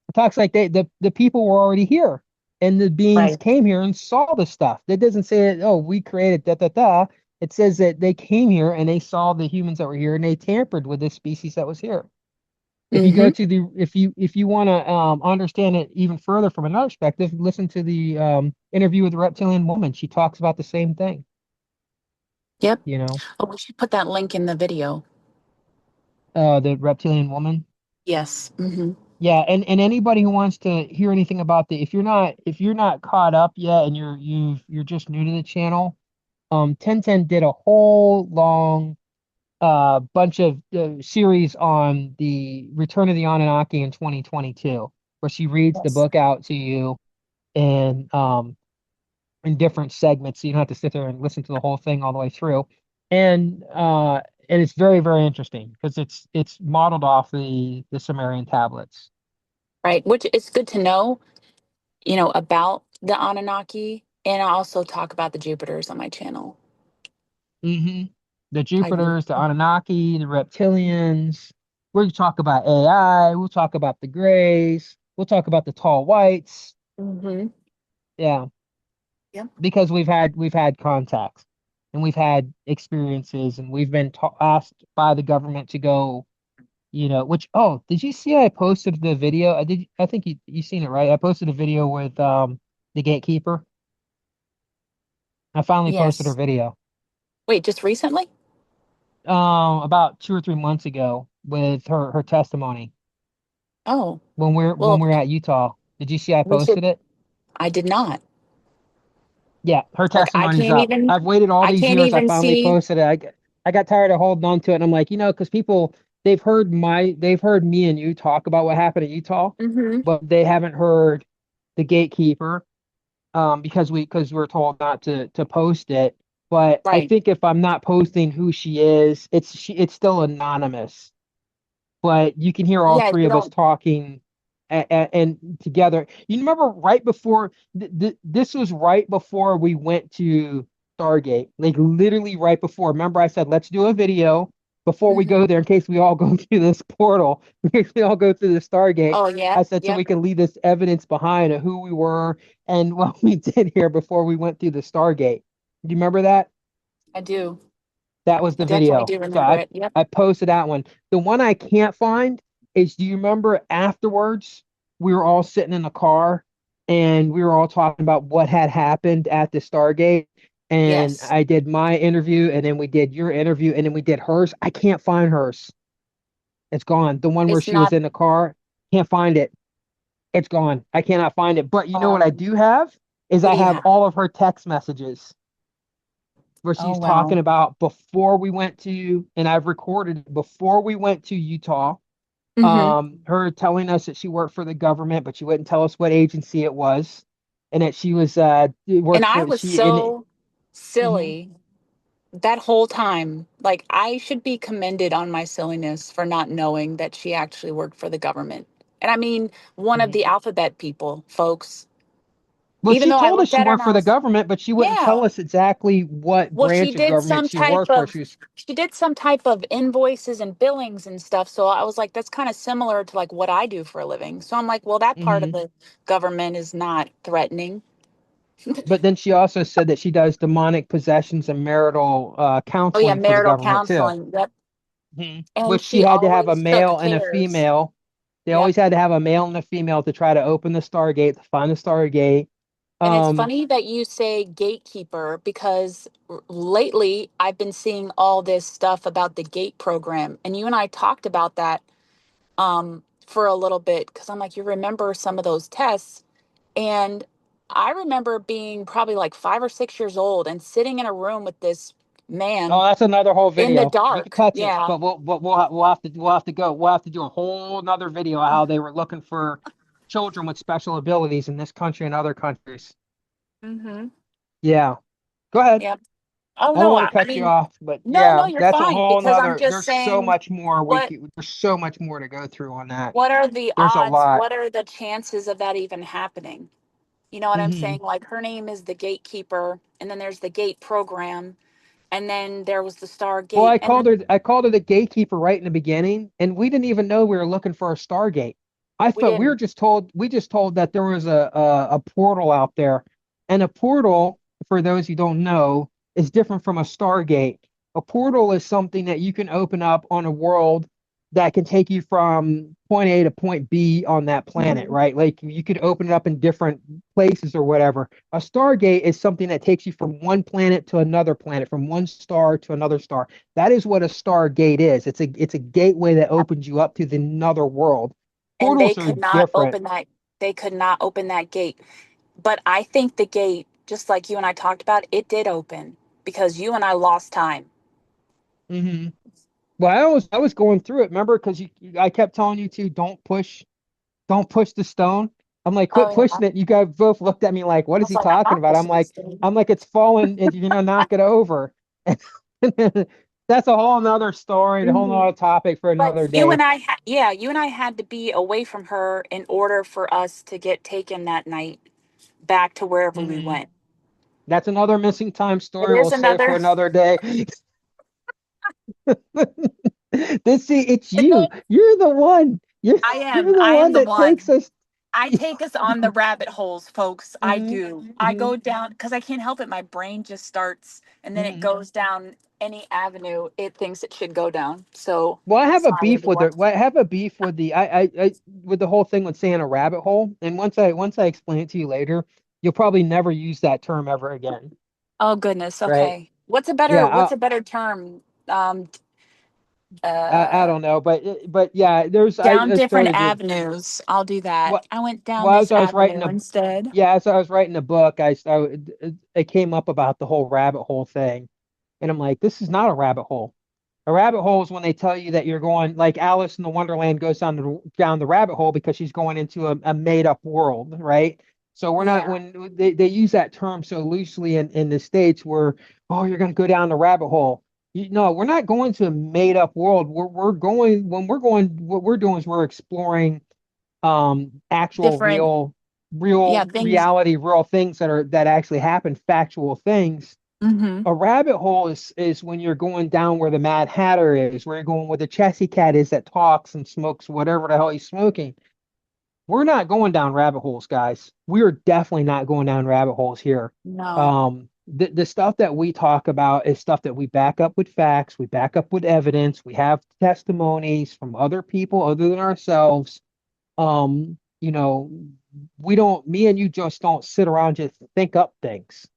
It talks like the people were already here and the beings Right. came here and saw the stuff. It doesn't say, oh, we created da da da. It says that they came here and they saw the humans that were here and they tampered with this species that was here. If you go Hmm. to the if you want to understand it even further from another perspective, listen to the interview with the reptilian woman. She talks about the same thing. Yep. You know, Oh, we should put that link in the video. the reptilian woman. Yes. Hmm. Yeah, and anybody who wants to hear anything about if you're not caught up yet and you're just new to the channel, 1010 did a whole long bunch of series on the Return of the Anunnaki in 2022, where she reads the Yes. book out to you and in different segments, so you don't have to sit there and listen to the whole thing all the way through. And it's very, very interesting because it's modeled off the Sumerian tablets. Right. Which is good to know, about the Anunnaki. And I also talk about the Jupiters on my channel. hmm The I do. Jupiters, the Anunnaki, the reptilians. We'll talk about AI. We'll talk about the grays. We'll talk about the tall whites. Hmm. Yeah, Yep. because we've had contacts and we've had experiences and we've been asked by the government to go. Which, oh, did you see I posted the video? I think you seen it, right? I posted a video with the gatekeeper. I finally posted her Yes. video Wait, just recently? about 2 or 3 months ago with her testimony Oh, when well, we're at Utah. Did you see I we should. posted it? I did not. Yeah, her Like, testimony's up. I've waited all I these can't years. I even finally see. posted it. I got tired of holding on to it. And I'm like, because people they've heard me and you talk about what happened in Utah, Hmm. but they haven't heard the gatekeeper because we're told not to post it. But I Right. think if I'm not posting who she is, it's still anonymous. But you can hear all Yeah, three you of us don't. talking and together. You remember right before this was right before we went to Stargate, like literally right before. Remember, I said let's do a video before we Hmm. go there in case we all go through this portal, in case we all go through the Stargate. Oh, yeah. I said so Yep. we can leave this evidence behind of who we were and what we did here before we went through the Stargate. Do you remember that? I do. That was I the definitely video. do So remember I it. Yep. I posted that one. The one I can't find is do you remember afterwards we were all sitting in the car and we were all talking about what had happened at the Stargate and Yes. I did my interview and then we did your interview and then we did hers. I can't find hers. It's gone. The one where It's she was not. in the car, can't find it. It's gone. I cannot find it. But you know what I Um, do have is what I do you have have? all of her text messages where Oh, she's talking wow. about before we went to, and I've recorded before we went to Utah, Hmm. her telling us that she worked for the government, but she wouldn't tell us what agency it was, and that she was And worked I for was she in. so Mhm. silly that whole time. Like, I should be commended on my silliness for not knowing that she actually worked for the government. And I mean, one of Mhm. the alphabet people, folks. Well, Even she though I told us looked she at her worked and I for the was, government, but she wouldn't tell yeah. us exactly what Well, branch of government she worked for. she did some type of invoices and billings and stuff. So I was like, that's kind of similar to like what I do for a living. So I'm like, well, that part of Mhm. the government is not threatening. But then she also said that she does demonic possessions and marital Oh yeah, counseling for the marital government too. counseling. Yep. Which And she she had to have a always took male and a cares. female. They Yep. always had to have a male and a female to try to open the Stargate, to find the Stargate. And it's Um, funny that you say gatekeeper because lately I've been seeing all this stuff about the gate program. And you and I talked about that for a little bit because I'm like, you remember some of those tests. And I remember being probably like 5 or 6 years old and sitting in a room with this oh, man that's another whole in the video. We could dark. touch it, Yeah. but we'll have to go. We'll have to do a whole nother video of how they were looking for children with special abilities in this country and other countries. Mm-hmm. Yeah, go ahead. Yeah. Oh I don't no, want to I cut you mean, off, but no, yeah, you're that's a fine whole because I'm nother. just There's so saying much more what there's so much more to go through on that. what are the There's a odds? lot. What are the chances of that even happening? You know what I'm Hmm. saying? Like her name is the gatekeeper, and then there's the gate program, and then there was the Well, Stargate, and then I called her the gatekeeper right in the beginning, and we didn't even know we were looking for a Stargate. I we thought we were didn't. just told that there was a portal out there, and a portal, for those who don't know, is different from a Stargate. A portal is something that you can open up on a world that can take you from point A to point B on that planet, Mhm. right? Like you could open it up in different places or whatever. A Stargate is something that takes you from one planet to another planet, from one star to another star. That is what a Stargate is. It's a gateway that opens you up to the another world. And they Portals are could not different. open that. They could not open that gate. But I think the gate, just like you and I talked about, it did open because you and I lost time. Hmm. Well, I was going through it, remember? Because I kept telling you to don't push the stone. I'm like, quit Oh yeah, pushing it. You guys both looked at me like, what I is was he like, I'm talking not about? pushing this thing. I'm like, it's falling. You're gonna knock it over. That's a whole nother story, a whole Mhm. nother topic for But another you and day. I, yeah, you and I had to be away from her in order for us to get taken that night back to wherever we Hmm. went. That's another missing time It story we'll is save for another. another day. This see, it's And you. then You're the one. You're the I am one the that takes one. us. I take us on the rabbit holes, folks. I Hmm. do. I Hmm. go down because I can't help it. My brain just starts and then it Hmm. goes down any avenue it thinks it should go down. So Well, I have a sorry, beef with everyone. it. Well, I have a beef with with the whole thing with saying a rabbit hole. And once I explain it to you later, you'll probably never use that term ever again, Oh goodness. right? Okay. Yeah, What's a better term? Um I uh don't know, but yeah, there's Down I different started to avenues. I'll do that. what I went down well this as I was writing avenue a instead. yeah as I was writing a book, it came up about the whole rabbit hole thing, and I'm like, this is not a rabbit hole. A rabbit hole is when they tell you that you're going like Alice in the Wonderland goes down the rabbit hole because she's going into a made up world, right? So we're not Yeah. when they use that term so loosely in the States where, oh, you're gonna go down the rabbit hole. No, we're not going to a made up world. We're going when we're going what we're doing is we're exploring actual Different, yeah, real things. reality, real things that actually happen, factual things. Hmm. A rabbit hole is when you're going down where the Mad Hatter is, where you're going where the Chessy Cat is that talks and smokes whatever the hell he's smoking. We're not going down rabbit holes, guys. We are definitely not going down rabbit holes here. No, The stuff that we talk about is stuff that we back up with facts, we back up with evidence, we have testimonies from other people other than ourselves. You know, we don't, me and you just don't sit around just think up things,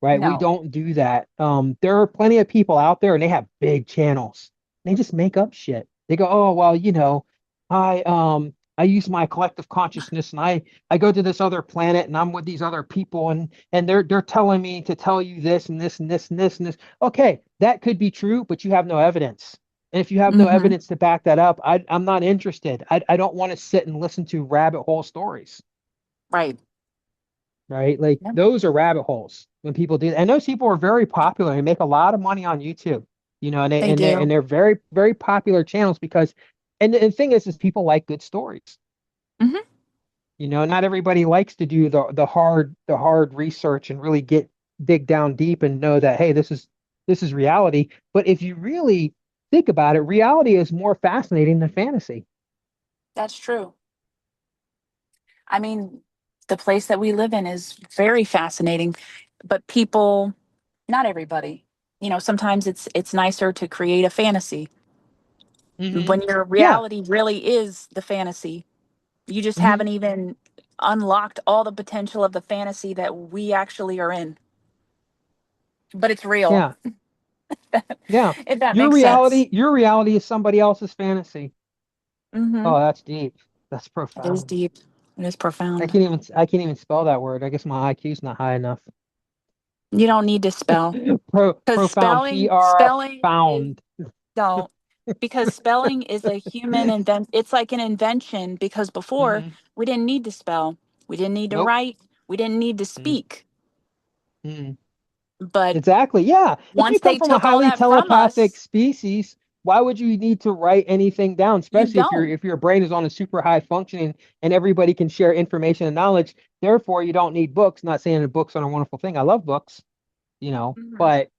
right? We no. don't do that. There are plenty of people out there and they have big channels. They just make up shit. They go, oh well, I use my collective consciousness and I go to this other planet and I'm with these other people and they're telling me to tell you this and this and this and this and this. Okay, that could be true, but you have no evidence. And if you have no Hmm. evidence to back that up, I'm not interested. I don't want to sit and listen to rabbit hole stories, Right. right? Like Yep, those are rabbit holes when people do that. And those people are very popular and make a lot of money on YouTube, they and do. they're very, very popular channels because, and the thing is people like good stories. Hmm. Not everybody likes to do the hard research and really dig down deep and know that, hey, this is reality. But if you really think about it, reality is more fascinating than fantasy. That's true. I mean, the place that we live in is very fascinating, but people, not everybody, sometimes it's nicer to create a fantasy Hmm. when your Yeah. reality really is the fantasy. You just Hmm. haven't even unlocked all the potential of the fantasy that we actually are in, but it's real. Yeah. Yeah. If that makes sense. Your reality is somebody else's fantasy. Mm-hmm. Oh, that's deep. That's It is profound. deep. It is profound. I can't even spell that word. I guess my IQ's not high enough. You don't need to spell because Profound. spelling PRF spelling is found. don't because spelling is a human invent. It's like an invention because before Hmm. we didn't need to spell, we didn't need to Nope. write, we didn't need to speak. Mm-hmm. But Exactly. Yeah. If you once come they from a took all highly that from telepathic us, species, why would you need to write anything down? you Especially don't. if your brain is on a super high functioning and everybody can share information and knowledge. Therefore, you don't need books. Not saying that books are a wonderful thing. I love books, Mhm. but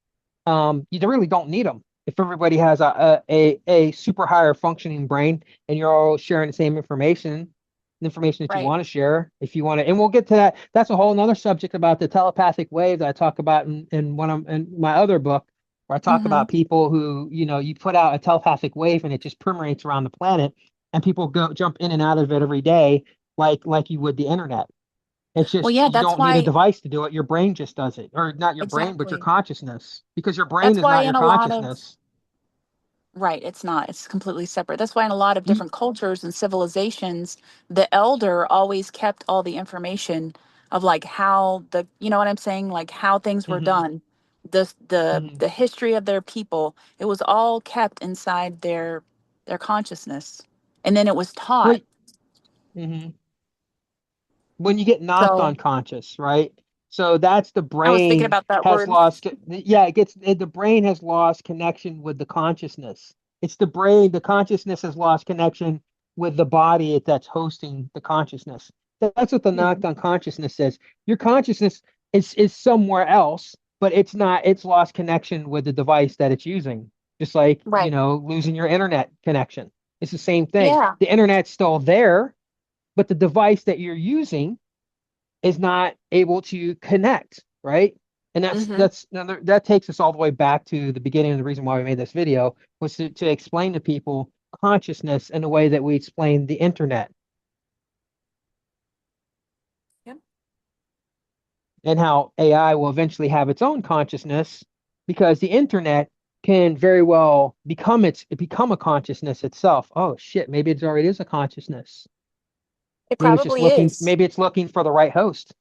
you really don't need them. If everybody has a super higher functioning brain and you're all sharing the same information, the information that you Right. want to share, if you want to, and we'll get to that. That's a whole nother subject about the telepathic wave that I talk about in my other book, where I talk Hmm. about people who, you put out a telepathic wave and it just permeates around the planet, and people go jump in and out of it every day, like you would the internet. It's Well, just yeah, you that's don't need a why device to do it. Your brain just does it. Or not your brain, but your exactly. consciousness. Because your brain That's is why not your in a lot of consciousness. right, it's not. It's completely separate. That's why in a lot of You different cultures and civilizations, the elder always kept all the information of like how you know what I'm saying, like how things were hmm done, the the hmm the history of their people. It was all kept inside their consciousness, and then it was taught. Wait. hmm When you get knocked So unconscious, right? So that's the I was thinking brain about that has word. lost. Yeah, the brain has lost connection with the consciousness. It's the brain. The consciousness has lost connection with the body that's hosting the consciousness. That's what the Mhm. knocked unconsciousness says. Your consciousness is somewhere else, but it's not. It's lost connection with the device that it's using. Just like, Right. losing your internet connection. It's the same thing. Yeah. The internet's still there, but the device that you're using is not able to connect, right? And Hmm. that takes us all the way back to the beginning of the reason why we made this video was to explain to people consciousness in the way that we explain the internet Yep. and how AI will eventually have its own consciousness because the internet can very well become a consciousness itself. Oh shit, maybe it already is a consciousness. It probably is. Maybe it's looking for the right host.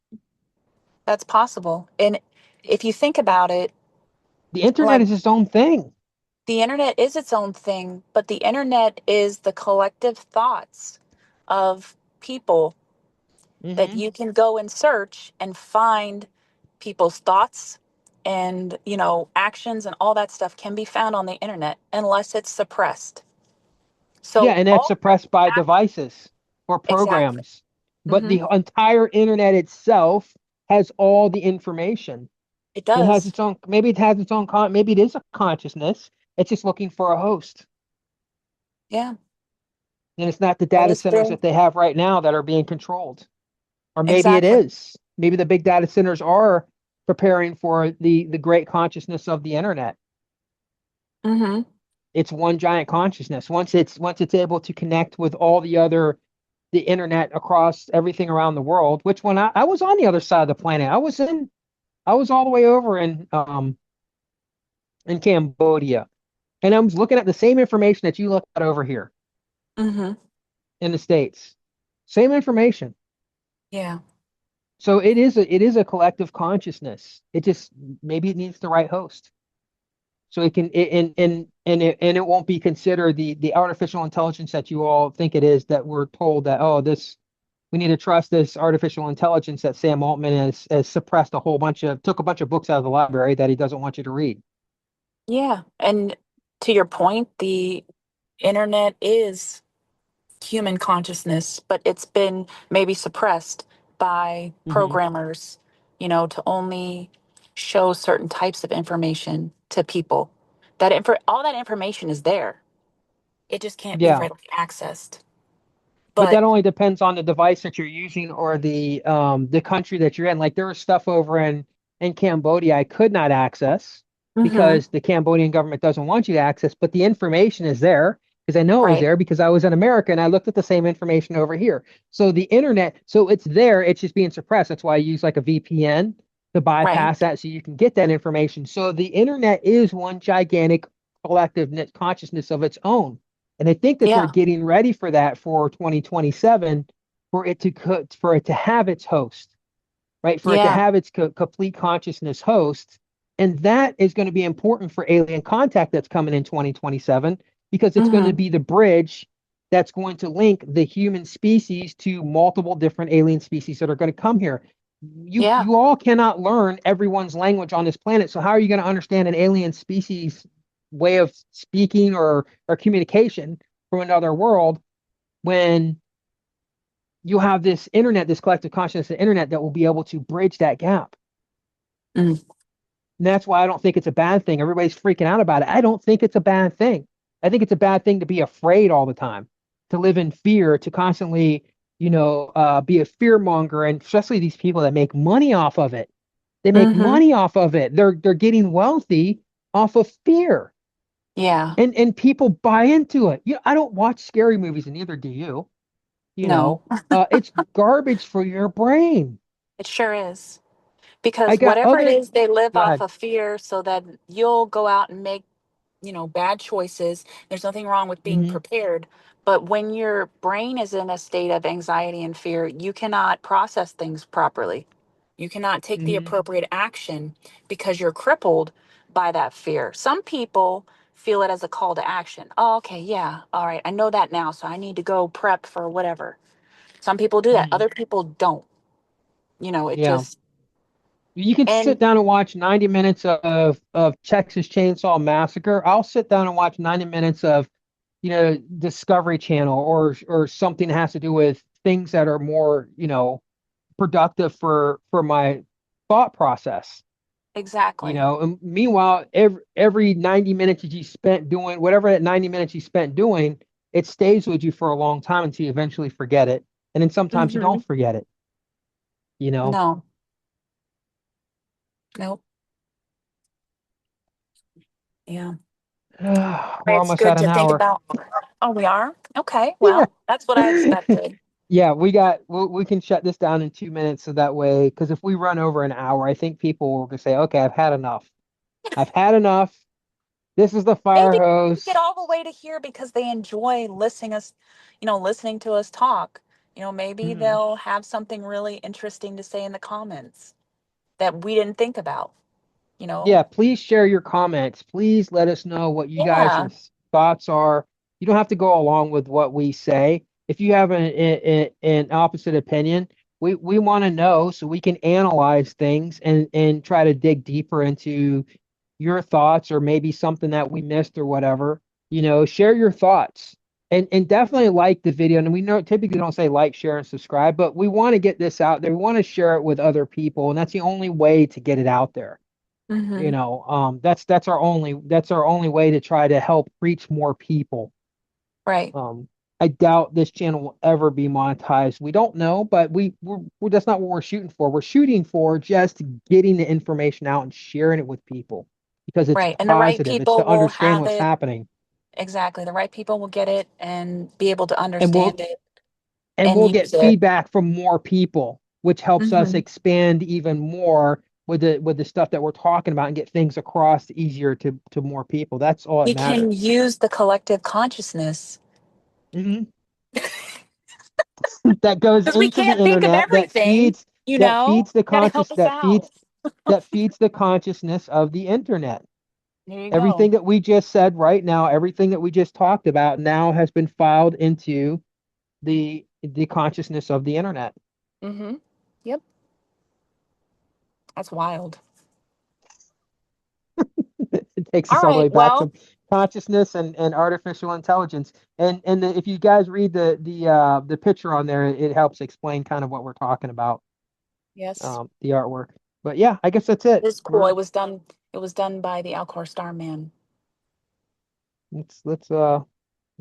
That's possible. And if you think about it, The internet like is its own thing. the internet is its own thing, but the internet is the collective thoughts of people that Hmm. you can go and search and find people's thoughts and, actions and all that stuff can be found on the internet unless it's suppressed. Yeah, So and that's all suppressed by act- devices or exactly. programs. But Hmm. the entire internet itself has all the information. It It has does. its own, maybe it has its own, maybe it is a consciousness. It's just looking for a host. Yeah, And it's not the that data is centers true. that they have right now that are being controlled. Or maybe it Exactly. is. Maybe the big data centers are preparing for the great consciousness of the internet. Hmm. It's one giant consciousness. Once it's able to connect with all the internet across everything around the world. Which when I was on the other side of the planet, I was all the way over in Cambodia, and I was looking at the same information that you look at over here Hmm. in the States. Same information. Yeah. So it is a collective consciousness. It just maybe it needs the right host. So it can it won't be considered the artificial intelligence that you all think it is, that we're told that, oh, this we need to trust this artificial intelligence that Sam Altman has suppressed took a bunch of books out of the library that he doesn't want you to read. Yeah. And to your point, the internet is human consciousness, but it's been maybe suppressed by Hmm. programmers, to only show certain types of information to people. All that information is there. It just can't be Yeah. readily accessed. But that But only depends on the device that you're using or the country that you're in. Like there was stuff over in Cambodia I could not access hmm because the Cambodian government doesn't want you to access, but the information is there because I know it was right. there because I was in America and I looked at the same information over here. So the internet, so it's there, it's just being suppressed. That's why I use like a VPN to Right. bypass that so you can get that information. So the internet is one gigantic collective consciousness of its own. And I think that they're Yeah. getting ready for that for 2027 for it to for it to have its host, right? For it to Yeah. have its complete consciousness host. And that is going to be important for alien contact that's coming in 2027 because it's going to hmm be the bridge that's going to link the human species to multiple different alien species that are going to come here. You Yeah. you all cannot learn everyone's language on this planet. So how are you going to understand an alien species way of speaking or communication from another world when you have this internet, this collective consciousness, the internet that will be able to bridge that gap? Mm. And that's why I don't think it's a bad thing. Everybody's freaking out about it. I don't think it's a bad thing. I think it's a bad thing to be afraid all the time, to live in fear, to constantly, be a fear monger, and especially these people that make money off of it. They make hmm money off of it. They're getting wealthy off of fear, Yeah. and people buy into it. I don't watch scary movies, and neither do you. You No, know, it's garbage for your brain. it sure is. I Because got whatever it other. is, they live Go off ahead. of fear so that you'll go out and make, bad choices. There's nothing wrong with being Hmm. prepared. But when your brain is in a state of anxiety and fear, you cannot process things properly. You cannot take the Hmm. appropriate action because you're crippled by that fear. Some people feel it as a call to action. Oh, okay, yeah, all right, I know that now, so I need to go prep for whatever. Some people do that, Hmm. other people don't. It Yeah. just, You can sit and down and watch 90 minutes of Texas Chainsaw Massacre. I'll sit down and watch 90 minutes of, Discovery Channel or something that has to do with things that are more, productive for my thought process. exactly. And meanwhile, every 90 minutes that you spent doing whatever that 90 minutes you spent doing, it stays with you for a long time until you eventually forget it. And then sometimes you hmm don't forget it, you know. No, nope. Yeah. We're It's almost good at an to think hour. about. Oh, we are? Okay. Yeah. Well, that's what I expected. Yeah, we can shut this down in 2 minutes so that way, because if we run over an hour, I think people will just say, okay, I've had enough. I've had enough. This is the fire Maybe they get hose. all the way to here because they enjoy listening to us talk. Maybe Mhm. they'll have something really interesting to say in the comments that we didn't think about, you know? Yeah, please share your comments. Please let us know what you Yeah. guys' thoughts are. You don't have to go along with what we say. If you have an opposite opinion, we want to know so we can analyze things and try to dig deeper into your thoughts or maybe something that we missed or whatever. Share your thoughts and definitely like the video. And we know typically don't say like, share, and subscribe, but we want to get this out there. We want to share it with other people, and that's the only way to get it out there. hmm That's our only way to try to help reach more people. Right. um I doubt this channel will ever be monetized. We don't know, but we're that's not what we're shooting for. We're shooting for just getting the information out and sharing it with people because it's Right. And the right positive. It's people to will understand have what's it. happening. Exactly. The right people will get it and be able to and we'll understand it and and we'll get use it. feedback from more people, which helps us hmm expand even more with the stuff that we're talking about and get things across easier to more people. That's all that We can matters. use the collective consciousness Hmm. That goes because we into the can't think of internet that everything, feeds that feeds the got to help conscious us out. that feeds the consciousness of the internet. There you Everything go. that we just said right now, everything that we just talked about now has been filed into the consciousness of the internet. hmm Yep. That's wild. It takes All us all the right. way back to Well, consciousness and artificial intelligence. And if you guys read the picture on there, it helps explain kind of what we're talking about, yes, the artwork. But yeah, I guess that's it. it is cool. We're It was done by the Alcor Starman. let's I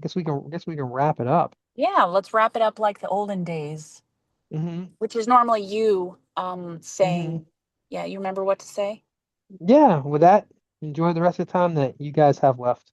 guess we can wrap it up. Yeah, let's wrap it up like the olden days, Mm-hmm. which is normally you Mm-hmm. saying, yeah, you remember what to say? Yeah, with that, enjoy the rest of the time that you guys have left.